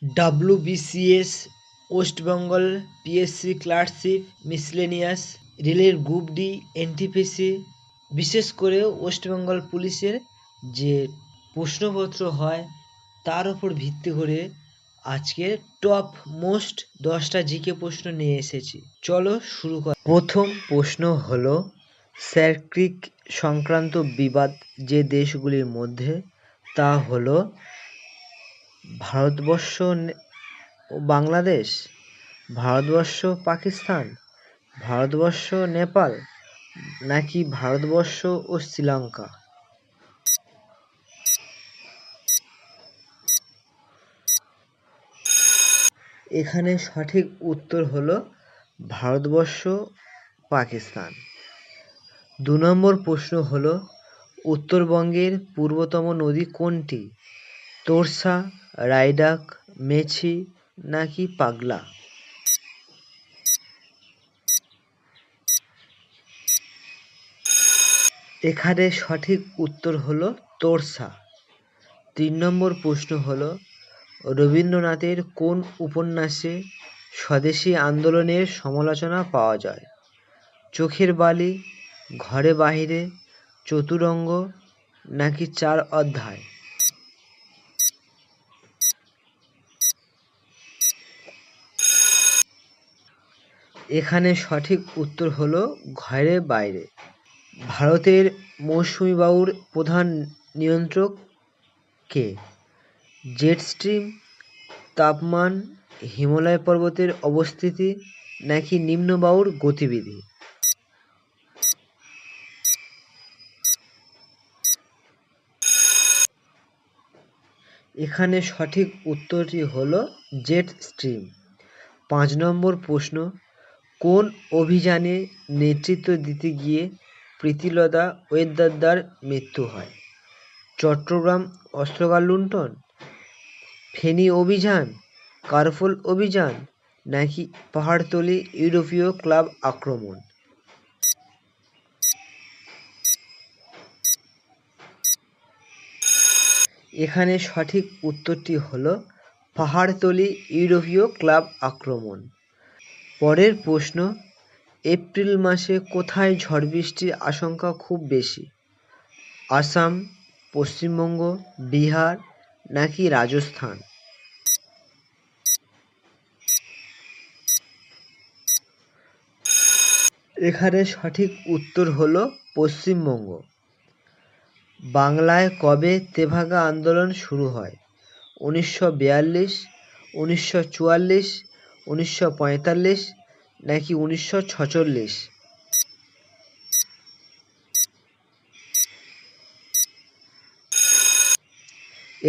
WBCS, West Bengal PSC clerkship, miscellaneous, রেলের group D, NTPC, বিশেষ করে ওয়েস্ট বেঙ্গল পুলিশের যে প্রশ্নপত্র হয় তার উপর ভিত্তি করে আজকে টপ মোস্ট 10টা জিকে প্রশ্ন নিয়ে এসেছি। চলো শুরু কর। প্রথম প্রশ্ন হলো সার্কিক সংক্রান্ত বিবাদ যে দেশগুলির মধ্যে, তা হলো ভারতবর্ষ ও বাংলাদেশ, ভারতবর্ষ পাকিস্তান, ভারতবর্ষ নেপাল, নাকি ভারতবর্ষ ও শ্রীলঙ্কা? এখানে সঠিক উত্তর হলো ভারতবর্ষ পাকিস্তান। 2 নম্বর প্রশ্ন হলো উত্তরবঙ্গের পূর্বতম নদী কোনটি? তোর্সা, রায়ডাক, মেছি, নাকি পাগলা? এখানে সঠিক উত্তর হলো তোর্সা। 3 নম্বর প্রশ্ন হলো রবীন্দ্রনাথের কোন উপন্যাসে স্বদেশী আন্দোলনের সমালোচনা পাওয়া যায়? চোখের বালি, ঘরে বাহিরে, চতুরঙ্গ, নাকি 4 অধ্যায়? এখানে সঠিক উত্তর হলো ঘরে বাইরে। ভারতের মৌসুমী বায়ুর প্রধান নিয়ন্ত্রক কে? জেট স্ট্রিম, তাপমান, হিমালয় পর্বতের অবস্থিতি, নাকি নিম্নবায়ুর গতিবিধি? এখানে সঠিক উত্তরটি হলো জেট স্ট্রিম। 5 নম্বর প্রশ্ন কোন অভিযানে নেতৃত্ব দিতে গিয়ে প্রীতিলতা ওয়েদ্দেদার মৃত্যু হয়? চট্টগ্রাম অস্ত্রগার লুণ্ঠন, ফেনী অভিযান, কার্ফুল অভিযান, নাকি পাহাড়তলী ইউরোপীয় ক্লাব আক্রমণ? এখানে সঠিক উত্তরটি হলো পাহাড়তলী ইউরোপীয় ক্লাব আক্রমণ। পরের প্রশ্ন এপ্রিল মাসে কোথায় ঝড় বৃষ্টির আশঙ্কা খুব বেশি? আসাম, পশ্চিমবঙ্গ, বিহার, নাকি রাজস্থান? এখানে সঠিক উত্তর হলো পশ্চিমবঙ্গ। বাংলায় কবে তেভাগা আন্দোলন শুরু হয়? 1942, 1944, 1945, নাকি 1946?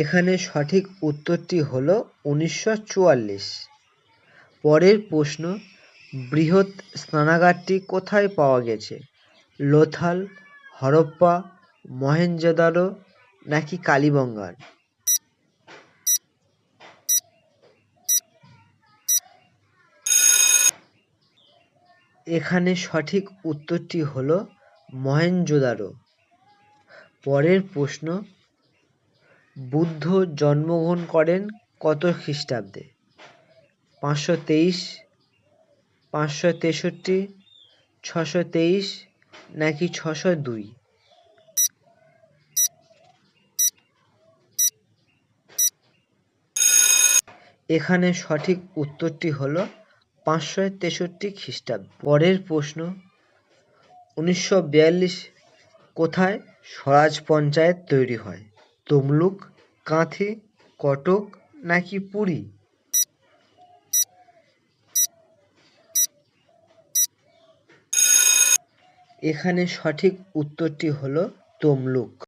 এখানে সঠিক উত্তরটি হলো 1944। পরের প্রশ্ন বৃহৎ স্নানাগারটি কোথায় পাওয়া গেছে? লোথাল, হরপ্পা, মহেঞ্জোদারো, নাকি কালীবঙ্গান? এখানে সঠিক উত্তরটি হলো মহেঞ্জোদারো। পরের প্রশ্ন বুদ্ধ জন্মগ্রহণ করেন কত খ্রিস্টাব্দে? 523, 563, 623, নাকি 602? এখানে সঠিক উত্তরটি হলো 563 খ্রিস্টাব্দ। পরের প্রশ্ন 1942 কোথায় স্বরাজ পঞ্চায়েত তৈরি হয়? তমলুক, কাঁথি, কটক, নাকি পুরী? এখানে সঠিক উত্তরটি হলো তমলুক।